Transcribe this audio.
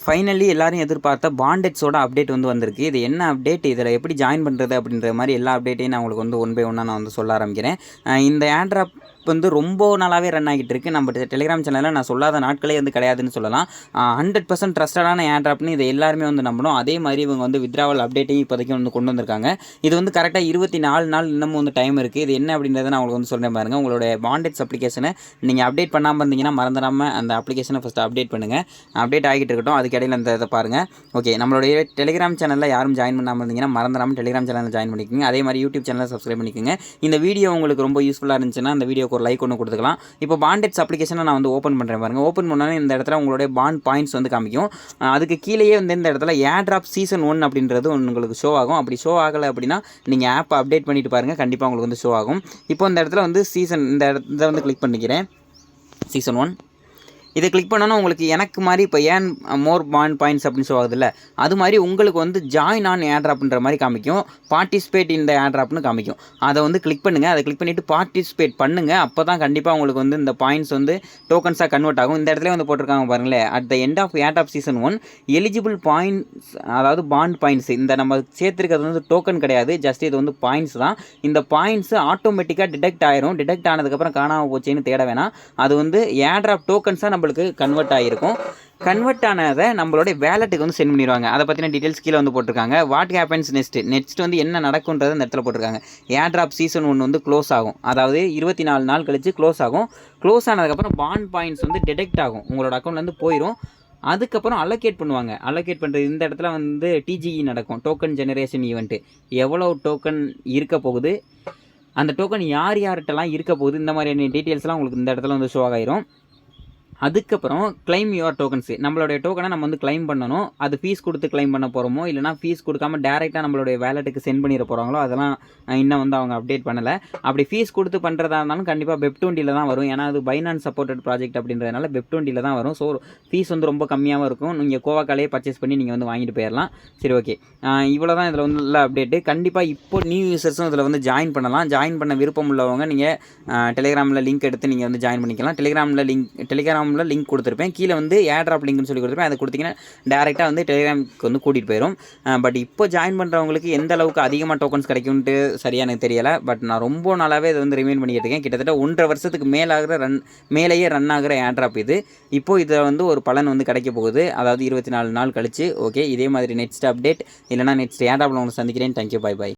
Finally எல்லாரும் எதிர்பார்த்த பாண்டெட்ஸோட update வந்திருக்கு. இது என்ன அப்டேட்? இதில் எப்படி ஜாயின் பண்ணுறது அப்படின்ற மாதிரி எல்லா அப்டேட்டையும் நான் உங்களுக்கு ஒன் பை ஒன்னாக நான் சொல்ல ஆரம்பிக்கிறேன். இந்த ஏர்ட்ராப் ரொம்ப நாளாகவே ரன் ஆகிட்டு இருக்கு. நம்ம டெலிகிராம் சேனலில் நான் சொல்லாத நாட்களே கிடையாதுன்னு சொல்லலாம். 100% ட்ரஸ்டடான ஏர்ட்ராப்னு இதை எல்லாருமே நம்பணும். அதே மாதிரி இவங்க வித்ராவல் அப்டேட்டையும் இப்போதைக்கு கொண்டு வந்திருக்காங்க. இது கரெக்டாக 24 நாள் இன்னமும் டைம் இருக்குது. இது என்ன அப்படின்றத நான் உங்களுக்கு சொல்கிறேன் பாருங்கள். உங்களுடைய பாண்டெட்ஸ் அப்ளிகேஷனை நீங்கள் அப்டேட் பண்ணாமல் இருந்தீங்கன்னா மறந்துடாமல் அந்த அப்ளிகேஷனை ஃபஸ்ட்டு அப்டேட் பண்ணுங்கள். அப்டேட் ஆகிட்டு இருக்கட்டும். அதுக்கு இடையில் அந்த இதை பாருங்கள். ஓகே, நம்மளுடைய டெலிகிராம் சேனலில் யாரும் ஜாயின் பண்ணாமல் இருந்தீங்கன்னா மறந்துடாமல் டெலிகிராம் சேனலில் ஜாயின் பண்ணிக்கோங்க. அதே மாதிரி யூடியூப் சேனலில் சப்ஸ்கிரைப் பண்ணிக்கோங்க. இந்த வீடியோ உங்களுக்கு ரொம்ப யூஸ்ஃபுல்லாக இருந்துச்சுன்னா அந்த வீடியோக்கு ஒரு லைக் ஒன்று கொடுத்துக்கலாம். இப்போ பாண்டெட்ஸ் அப்ளிகேஷனை நான் ஓப்பன் பண்ணுறேன் பாருங்க. ஓப்பன் பண்ணாலும் இந்த இடத்துல உங்களுடைய பாண்ட் பாயிண்ட்ஸ் காமிக்கும். அதுக்கு கீழேயே இந்த இடத்துல ஏர்ட்ராப் சீசன் 1 அப்படின்றது உங்களுக்கு ஷோ ஆகும். அப்படி ஷோ ஆகலை அப்படின்னா நீங்கள் ஆப்பை அப்டேட் பண்ணிட்டு பாருங்கள், கண்டிப்பாக உங்களுக்கு ஷோ ஆகும். இப்போ இந்த இடத்துல சீசன் இந்த இடத்த கிளிக் பண்ணிக்கிறேன். சீசன் 1 இதை கிளிக் பண்ணோன்னா உங்களுக்கு எனக்கு மாதிரி இப்போ ஏன் மோர் பாண்ட் பாயிண்ட்ஸ் அப்படின்னு சொல்லுவாங்கல்ல, அது மாதிரி உங்களுக்கு ஜாயின் ஆன் ஏர்ட்ராப்ன்ற மாதிரி காமிக்கும். பார்ட்டிசிபேட் இந்த ஏர்ட்ராப்னு காமிக்கும். அதை கிளிக் பண்ணுங்கள். அதை கிளிக் பண்ணிவிட்டு பார்ட்டிசிபேட் பண்ணுங்கள். அப்போ தான் கண்டிப்பாக உங்களுக்கு இந்த பாயிண்ட்ஸ் டோக்கன்ஸாக கன்வெர்ட் ஆகும். இந்த இடத்துல போட்டிருக்காங்க பாருங்களேன். At the end of airdrop season 1 eligible points, அதாவது பாண்ட் பாயிண்ட்ஸ். இந்த நம்ம சேர்த்துருக்கிறது டோக்கன் கிடையாது, ஜஸ்ட் இது பாயிண்ட்ஸ் தான். இந்த பாயிண்ட்ஸ் ஆட்டோமேட்டிக்காக டிடெக்ட் ஆயிரும். டிடெக்ட் ஆனதுக்கப்புறம் காணாமல் போச்சேன்னு தேட வேணாம். அது ஏர்ட்ராப் டோக்கன்ஸாக நம்மளுக்கு கன்வெர்ட் ஆகிருக்கும். கன்வெர்ட் ஆனதை நம்மளுடைய வேலெட்டுக்கு சென்ட் பண்ணிடுவாங்க. அதை பற்றின டீட்டெயில்ஸ் கீழே போட்டிருக்காங்க. வாட் ஹேப்பன்ஸ் நெக்ஸ்ட் என்ன நடக்கும்ன்றது இந்த இடத்துல போட்டிருக்காங்க. ஏர்ட்ராப் சீசன் 1 க்ளோஸ் ஆகும். அதாவது 24 நாள் கழிச்சு க்ளோஸ் ஆகும். க்ளோஸ் ஆனதுக்கப்புறம் பாண்ட் பாயிண்ட்ஸ் டிடெக்ட் ஆகும். உங்களோட அக்கௌண்ட்லேருந்து போயிடும். அதுக்கப்புறம் அலோகேட் பண்ணுவாங்க. அலோகேட் பண்ணுறது இந்த இடத்துல டிஜிஇ நடக்கும், டோக்கன் ஜெனரேஷன் ஈவெண்ட்டு. எவ்வளோ டோக்கன் இருக்க போகுது, அந்த டோக்கன் யார் யார்கிட்டலாம் இருக்க போகுது, இந்த மாதிரியான டீட்டெயில்ஸ்லாம் உங்களுக்கு இந்த இடத்துல ஷோ ஆகிரும். அதுக்கப்புறம் கிளைம் யுவர் டோக்கன்ஸு. நம்மளுடைய டோக்கனை நம்ம கிளைம் பண்ணணும். அது ஃபீஸ் கொடுத்து கிளைம் பண்ண போகிறோமோ இல்லைனா ஃபீஸ் கொடுக்காம டேரெக்டாக நம்மளுடைய வேலெட்டுக்கு சென்ட் பண்ணிட போகிறாங்களோ அதெல்லாம் இன்னும் அவங்க அப்டேட் பண்ணலை. அப்படி ஃபீஸ் கொடுத்து பண்ணுறதா இருந்தாலும் கண்டிப்பாக வெப்20 தான் வரும். ஏன்னா அது பைனான்ஸ் சப்போர்ட்டட் ப்ராஜெக்ட் அப்படின்றதுனால வெப்20 தான் வரும். ஸோ ஃபீஸ் ரொம்ப கம்மியாகவும் இருக்கும். நீங்கள் கோவாக்காலே பர்ச்சேஸ் பண்ணி நீங்கள் வாங்கிட்டு போயிடலாம். சரி, ஓகே, இவ்வளோ தான் இதில் உள்ள அப்டேட்டு. கண்டிப்பாக இப்போ நியூ யூசர்ஸும் இதில் ஜாயின் பண்ணலாம். ஜாயின் பண்ண விருப்பம் உள்ளவங்க நீங்கள் டெலிகிராமில் லிங்க் எடுத்து நீங்கள் ஜாயின் பண்ணிக்கலாம். டெலிகிராமில் லிங்க் கொடுத்துருப்பேன். கீழே ஏர்ட்ராப் லிங்க்னு சொல்லி கொடுத்துருப்பேன். அதை கொடுத்தீங்கன்னா டேரெக்டாக டெலிகிராமுக்கு கூட்டிகிட்டு போயிடும். பட் இப்போ ஜாயின் பண்ணுறவங்களுக்கு எந்த அளவுக்கு அதிகமாக டோக்கன்ஸ் கிடைக்கும்ட்டு சரியாக எனக்கு தெரியலை. பட் நான் ரொம்ப நாளாகவே இதை ரிமைண்ட் பண்ணிக்கிட்டு இருக்கேன். கிட்டத்தட்ட 1.5 வருஷத்துக்கு மேலேயே ரன் ஆகிற ஏர்ட்ராப் இது. இப்போது இதில் ஒரு பலன் கிடைக்க போகுது. அதாவது 24 நாள் கழிச்சு. ஓகே, இதே மாதிரி நெக்ஸ்ட் அப்டேட் இல்லைனா நெக்ஸ்ட் ஏர்ட்ராப்பில் உங்களை சந்திக்கிறேன். Thank you, by.